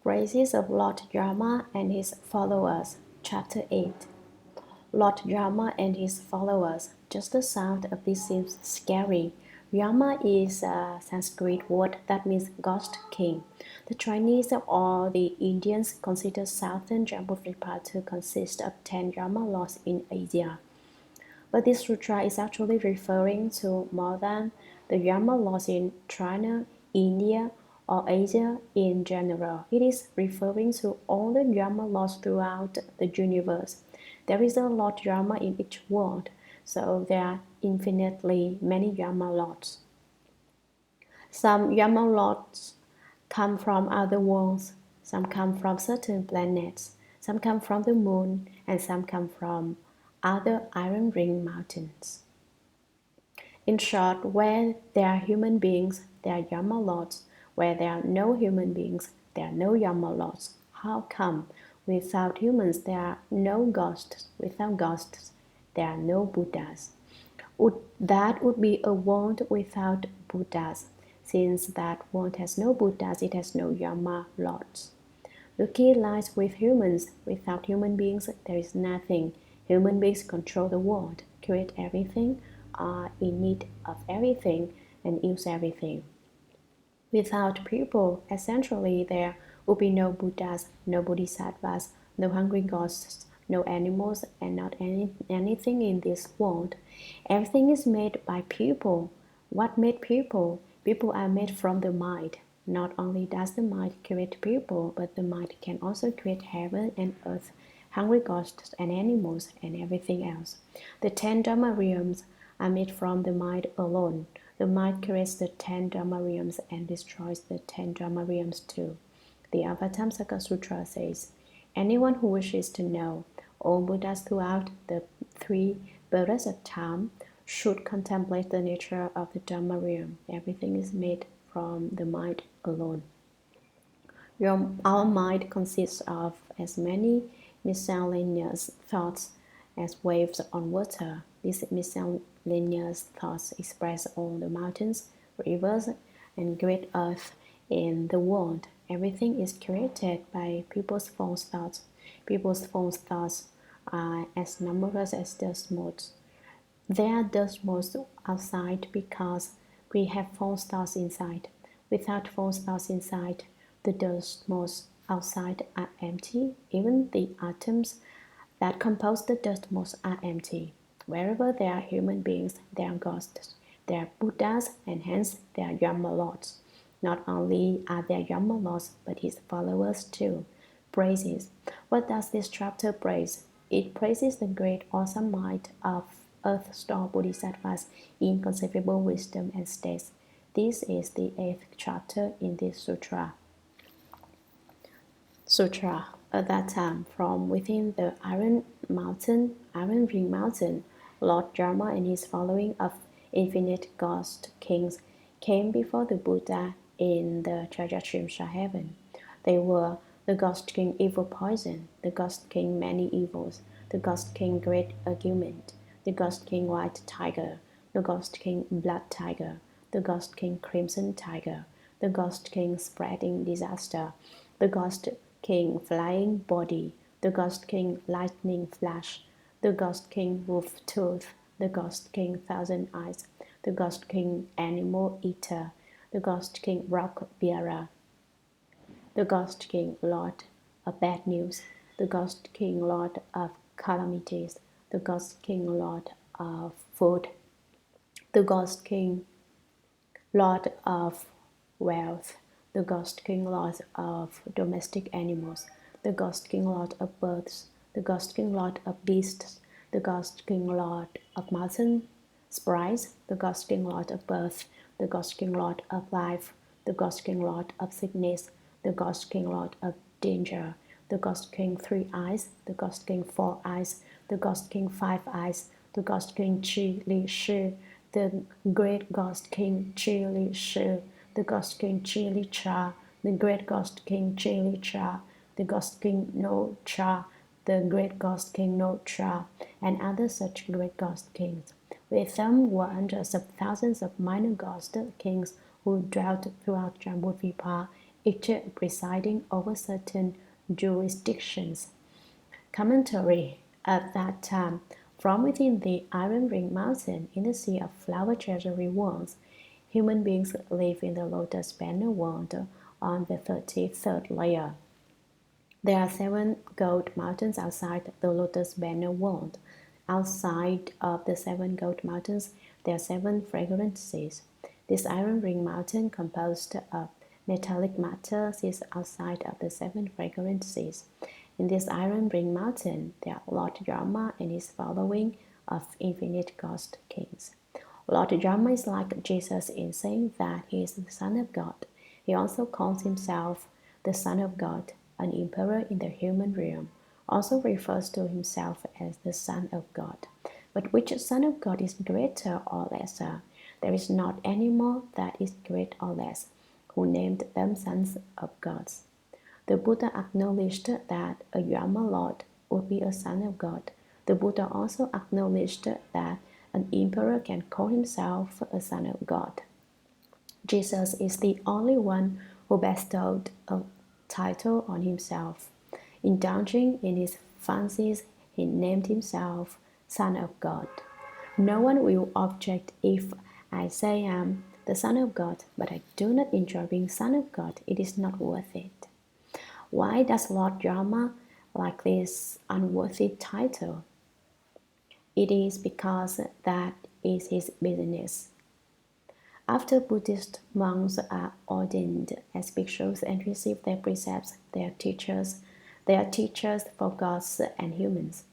Praises of Lord Dharma and his followers, Chapter 8. Lord Dharma and his followers. Just the sound of this seems scary. Dharma is a Sanskrit word that means ghost king. The Chinese or the Indians consider southern Jambudvipa to consist of 10 Dharma laws in Asia. But this sutra is actually referring to more than the Dharma laws in China, India, or Asia in general. It is referring to all the Dharma laws throughout the universe. There is a Lord Dharma in each world, so there are infinitely many Dharma laws. Some Dharma laws come from other worlds, some come from certain planets, some come from the moon, and some come from other iron ring mountains. In short, where there are human beings, there are Dharma lords. Where there are no human beings, there are no Dharma lords. How come? Without humans, there are no ghosts. Without ghosts, there are no Buddhas. That would be a world without Buddhas. Since that world has no Buddhas, it has no Dharma lords. The key lies with humans. Without human beings, there is nothing. Human beings control the world, create everything, are in need of everything, and use everything. Without people, essentially, there would be no Buddhas, no Bodhisattvas, no hungry ghosts, no animals, and not anything in this world. Everything is made by people. What made people? People are made from the mind. Not only does the mind create people, but the mind can also create heaven and earth, hungry ghosts and animals, and everything else. The 10 Dharma realms are made from the mind alone. The mind creates the 10 Dharma realms and destroys the 10 Dharma realms too. The Avatamsaka Sutra says, anyone who wishes to know all Buddhas throughout the 3 births of time should contemplate the nature of the Dharma realm. Everything is made from the mind alone. Our mind consists of as many miscellaneous thoughts as waves on water. These miscellaneous thoughts express all the mountains, rivers, and great earth in the world. Everything is created by people's false thoughts. People's false thoughts are as numerous as dust motes. There are dust motes outside because we have false thoughts inside. Without false thoughts inside, the dust motes outside are empty. Even the atoms that compose the dust motes are empty. Wherever there are human beings, there are ghosts. There are Buddhas, and hence there are Dharma lords. Not only are there Dharma lords, but his followers too. Praises. What does this chapter praise? It praises the great awesome might of earth-store bodhisattvas, inconceivable wisdom and states. This is the 8th chapter in this sutra. At that time, from within the iron ring mountain, Lord Dharma and his following of infinite ghost kings came before the Buddha in the Trayastrimsha Heaven. They were the Ghost King Evil Poison, the Ghost King Many Evils, the Ghost King Great Argument, the Ghost King White Tiger, the Ghost King Blood Tiger, the Ghost King Crimson Tiger, the Ghost King Spreading Disaster, the Ghost King Flying Body, the Ghost King Lightning Flash, the Ghost King Wolf Tooth, the Ghost King Thousand Eyes, the Ghost King Animal Eater, the Ghost King Rock Bearer, the Ghost King Lord of Bad News, the Ghost King Lord of Calamities, the Ghost King Lord of Food, the Ghost King Lord of Wealth, the Ghost King Lord of Domestic Animals, the Ghost King Lord of Birds, the Ghost King Lord of Beasts, the Ghost King Lord of Mountain Sprites, the Ghost King Lord of Birth, the Ghost King Lord of Life, the Ghost King Lord of Sickness, the Ghost King Lord of Danger, the Ghost King 3 Eyes, the Ghost King 4 Eyes, the Ghost King 5 Eyes, the Ghost King Chi Li Shi, the Great Ghost King Chi Li Shi, the Ghost King Chi Li Cha, the Great Ghost King Chi Li Cha, the Ghost King No Cha, the Great Ghost King No Cha, and other such great ghost kings. With them were hundreds of thousands of minor ghost kings who dwelt throughout Jambudvipa each presiding over certain jurisdictions. Commentary. At that time, from within the Iron Ring Mountain in the Sea of Flower Treasury Worlds, human beings live in the Lotus Banner World on the 33rd layer. There are 7 gold mountains outside the Lotus Banner World. Outside of the 7 gold mountains, there are 7 fragrant seas. This Iron Ring Mountain, composed of metallic matter, sits outside of the 7 fragrant seas. In this Iron Ring Mountain, there are Lord Dharma and his following of infinite ghost kings. Lord Dharma is like Jesus in saying that he is the Son of God. He also calls himself the Son of God. An emperor in the human realm also refers to himself as the Son of God. But which Son of God is greater or lesser? There is not any more that is great or less, who named them sons of gods. The Buddha acknowledged that a Dharma Lord would be a son of God. The Buddha also acknowledged that an emperor can call himself a son of God. Jesus is the only one who bestowed a title on himself. Indulging in his fancies, he named himself Son of God. No one will object if I say I am the Son of God, but I do not enjoy being Son of God. It is not worth it. Why does Lord Dharma like this unworthy title? It is because that is his business. After Buddhist monks are ordained as bhikshus and receive their precepts, they are teachers for gods and humans.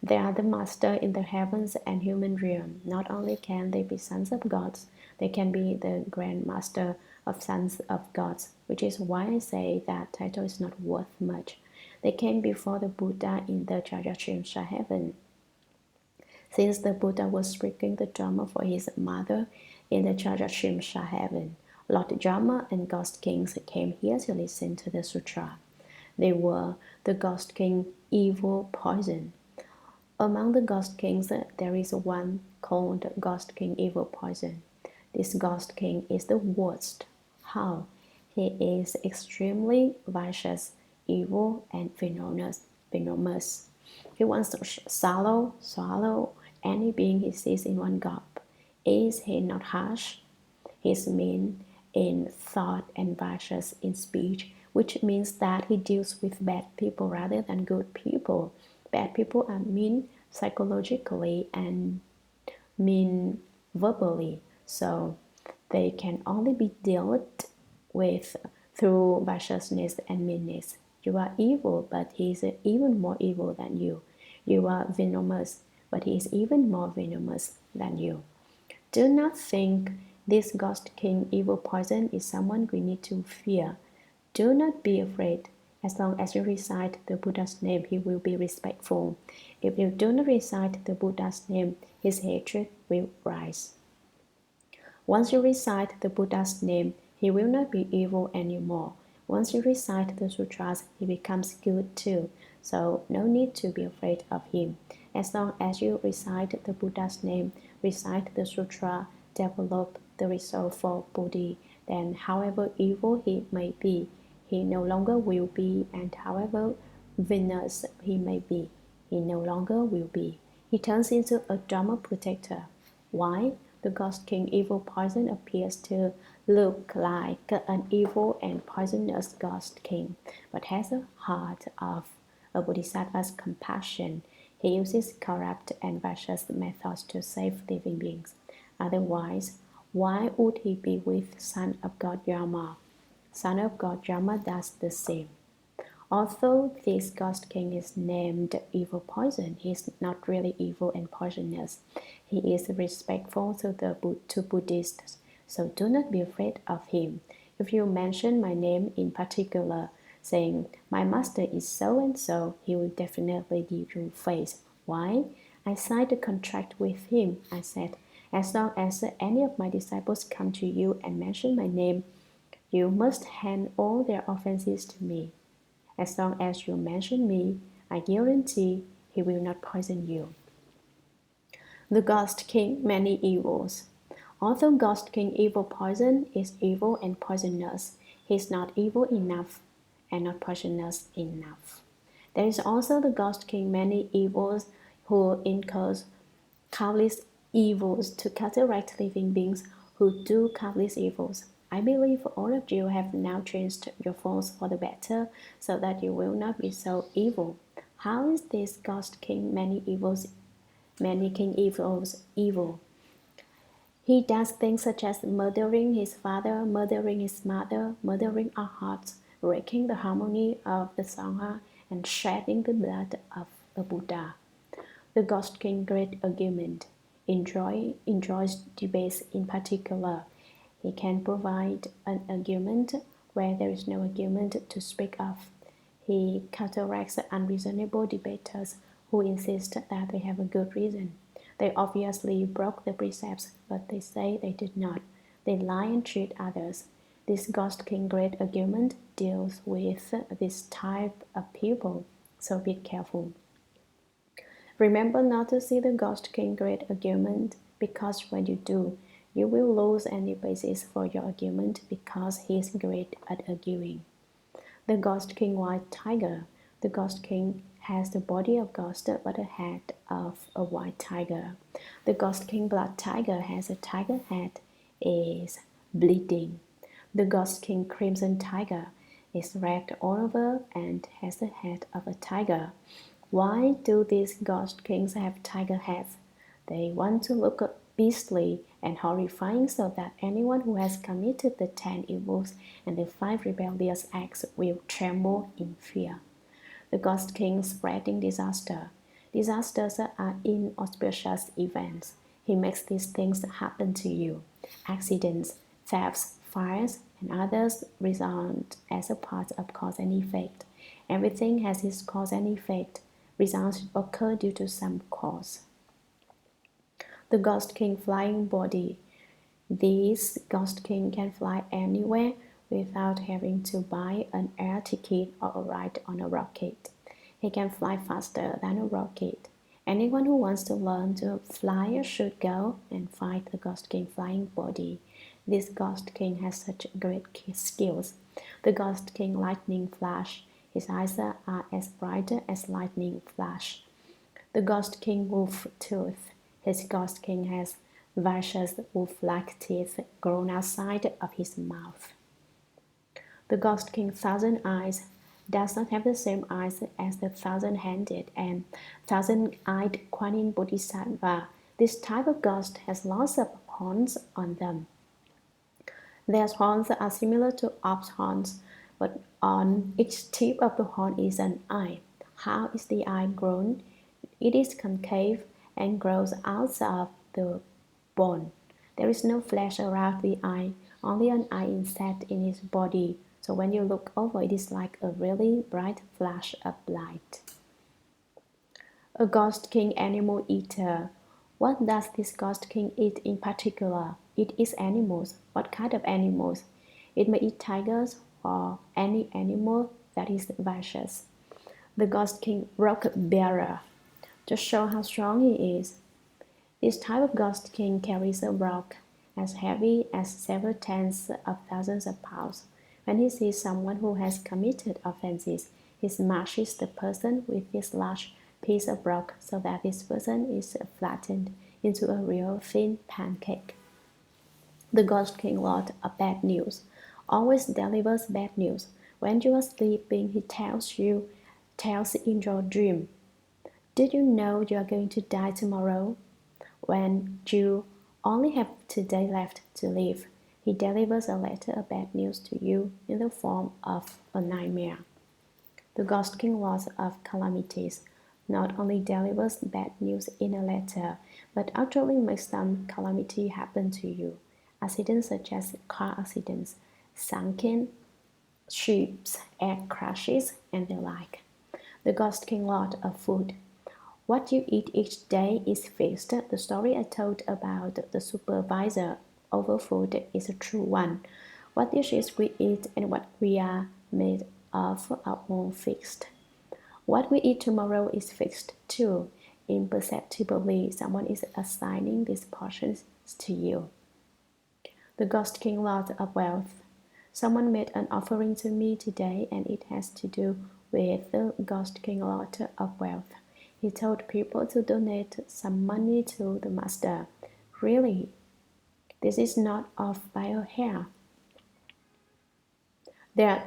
They are the master in the heavens and human realm. Not only can they be sons of gods, they can be the grand master of sons of gods, which is why I say that title is not worth much. They came before the Buddha in the Trayastrimsha Heaven. Since the Buddha was speaking the Dharma for his mother in the Trayastrimsha Heaven, Lord Dharma and Ghost Kings came here to listen to the sutra. They were the Ghost King Evil Poison. Among the Ghost Kings, there is one called Ghost King Evil Poison. This Ghost King is the worst. How? He is extremely vicious, evil, and venomous. He wants to swallow any being he sees in one gulp. Is he not harsh? He is mean in thought and vicious in speech, which means that he deals with bad people rather than good people. Bad people are mean psychologically and mean verbally, so they can only be dealt with through viciousness and meanness. You are evil, but he is even more evil than you. You are venomous, but he is even more venomous than you. Do not think this Ghost King Evil Poison is someone we need to fear. Do not be afraid. As long as you recite the Buddha's name, he will be respectful. If you do not recite the Buddha's name, his hatred will rise. Once you recite the Buddha's name, he will not be evil anymore. Once you recite the sutras, he becomes good too. So no need to be afraid of him. As long as you recite the Buddha's name, recite the sutra, develop the resolve for Buddhi, then however evil he may be, he no longer will be, and however venomous he may be, he no longer will be. He turns into a Dharma protector. Why? The Ghost King Evil Poison appears to look like an evil and poisonous Ghost King, but has a heart of a Bodhisattva's compassion. He uses corrupt and vicious methods to save living beings. Otherwise, why would he be with Son of God Dharma? Son of God Dharma does the same. Although this Ghost King is named Evil Poison, he is not really evil and poisonous. He is respectful to Buddhists, so do not be afraid of him. If you mention my name in particular, saying, my master is so and so, he will definitely give you face. Why? I signed a contract with him. I said, as long as any of my disciples come to you and mention my name, you must hand all their offenses to me. As long as you mention me, I guarantee he will not poison you. The Ghost King, many evils. Although Ghost King Evil Poison is evil and poisonous, He is not evil enough and not poisonous enough. There is also the Ghost King, many evils, who incurs countless evils to counteract living beings who do countless evils. I believe all of you have now changed your forms for the better, so that you will not be so evil. How is this Ghost King, many king evils, evil? He does things such as murdering his father, murdering his mother, murdering our hearts, breaking the harmony of the Sangha, and shedding the blood of the Buddha. The Ghost King great argument enjoys debates in particular. He can provide an argument where there is no argument to speak of. He counteracts unreasonable debaters who insist that they have a good reason. They obviously broke the precepts, but they say they did not. They lie and cheat others. This Ghost King great argument deals with this type of people, so be careful. Remember not to see the Ghost King great argument, because when you do, you will lose any basis for your argument because he is great at arguing. The Ghost King white tiger. The Ghost King has the body of ghost but a head of a white tiger. The Ghost King black tiger has a tiger head, is bleeding. The Ghost King crimson tiger is red all over and has the head of a tiger. Why do these Ghost Kings have tiger heads? They want to look beastly and horrifying so that anyone who has committed the 10 evils and the 5 rebellious acts will tremble in fear. The Ghost King spreading disaster. Disasters are inauspicious events. He makes these things happen to you. Accidents, thefts, fires, and others result as a part of cause and effect. Everything has its cause and effect. Results occur due to some cause. The Ghost King flying body. This Ghost King can fly anywhere without having to buy an air ticket or a ride on a rocket. He can fly faster than a rocket. Anyone who wants to learn to fly should go and find the Ghost King flying body. This Ghost King has such great skills. The Ghost King lightning flash. His eyes are as bright as lightning flash. The Ghost King wolf tooth. His Ghost King has vicious wolf-like teeth grown outside of his mouth. The Ghost King thousand eyes does not have the same eyes as the thousand-handed and thousand-eyed Kuan Yin Bodhisattva. This type of ghost has lots of horns on them. Their horns are similar to ox horns, but on each tip of the horn is an eye. How is the eye grown? It is concave and grows out of the bone. There is no flesh around the eye, only an eye inset in his body. So when you look over, it is like a really bright flash of light. A Ghost King animal eater. What does this Ghost King eat in particular? It eats animals. What kind of animals? It may eat tigers or any animal that is vicious. The Ghost King rock bearer. To show how strong he is. This type of Ghost King carries a rock as heavy as several tens of thousands of pounds. When he sees someone who has committed offenses, he smashes the person with this large piece of rock so that this person is flattened into a real thin pancake. The Ghost King Lord of bad news always delivers bad news. When you are sleeping, he tells in your dream, "Did you know you are going to die tomorrow?" When you only have today left to live, he delivers a letter of bad news to you in the form of a nightmare. The Ghost King Lord of calamities not only delivers bad news in a letter, but actually makes some calamity happen to you. Accidents such as car accidents, sunken ships, air crashes, and the like. The Ghost King Lord of food. What you eat each day is fixed. The story I told about the supervisor over food is a true one. What dishes we eat and what we are made of are all fixed. What we eat tomorrow is fixed too. Imperceptibly, someone is assigning these portions to you. The Ghost King Lord of wealth. Someone made an offering to me today, and it has to do with the Ghost King Lord of Wealth. He told people to donate some money to the master. Really? This is not off by a hair. There are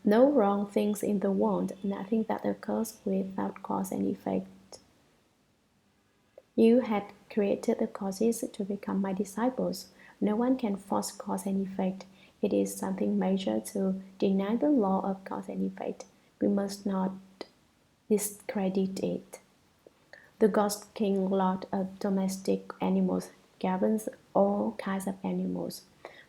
no wrong things in the world, nothing that occurs without cause and effect. You had created the causes to become my disciples. No one can force cause and effect. It is something major to deny the law of cause and effect. We must not discredit it. The Ghost King Lord of domestic animals governs all kinds of animals.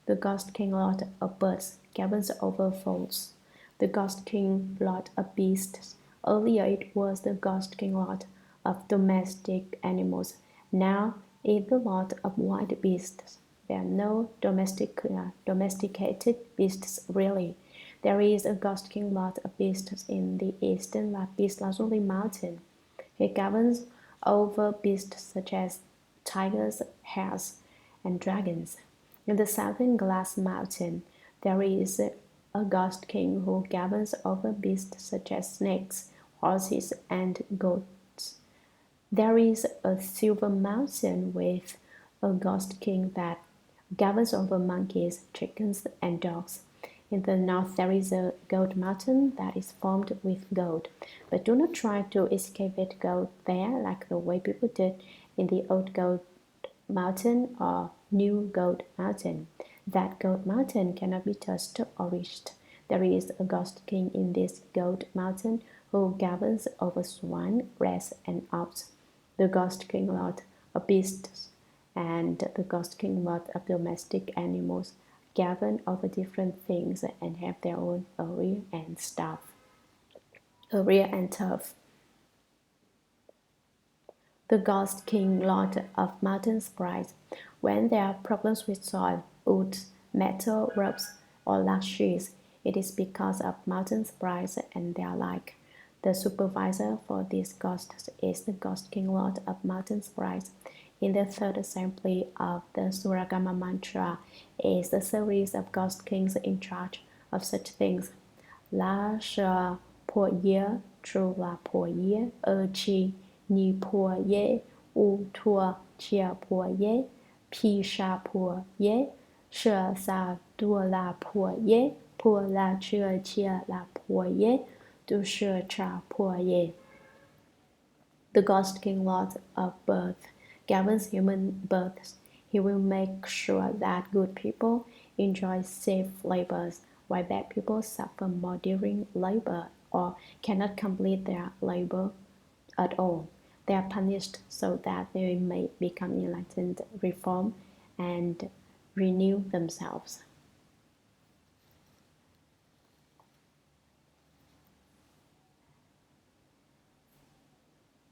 The Ghost King Lord of birds governs over fowls. The Ghost King Lord of beasts. Earlier it was the Ghost King Lord of domestic animals. Now is the Lord of wild beasts. There are no domesticated beasts really. There is a Ghost King Lord of beasts in the eastern Beast Lazuli Mountain. He governs over beasts such as tigers, hares, and dragons. In the southern Glass Mountain, there is a ghost king who governs over beasts such as snakes, horses, and goats. There is a Silver Mountain with a ghost king that governs over monkeys, chickens, and dogs. In the north, there is a gold mountain that is formed with gold. But do not try to excavate gold there like the way people did in the old gold mountain or new gold mountain. That gold mountain cannot be touched or reached. There is a ghost king in this gold mountain who governs over swine, rats, and ox. The ghost king lord of beasts and the ghost king lord of domestic animals govern over different things and have their own area and stuff. Area and turf. The Ghost King Lord of Mountain Sprites. When there are problems with soil, wood, metal, ropes, or large trees, it is because of mountain sprites and their like. The supervisor for these ghosts is the Ghost King Lord of Mountain Sprites. In the third assembly of the Shuragama Mantra is the series of ghost kings in charge of such things. La Sha Po Ye, Tru La Po Ye, Chi, Ni Po Ye, U Tua Chia Po Ye, Pi Sha Po Ye, She Sa Du La Po Ye, Po La Chia Chia La Po Ye, Du She Cha Po Ye. The Ghost King Lord of Birth governs human births. He will make sure that good people enjoy safe labors, while bad people suffer more during labor or cannot complete their labor at all. They are punished so that they may become enlightened, reform, and renew themselves.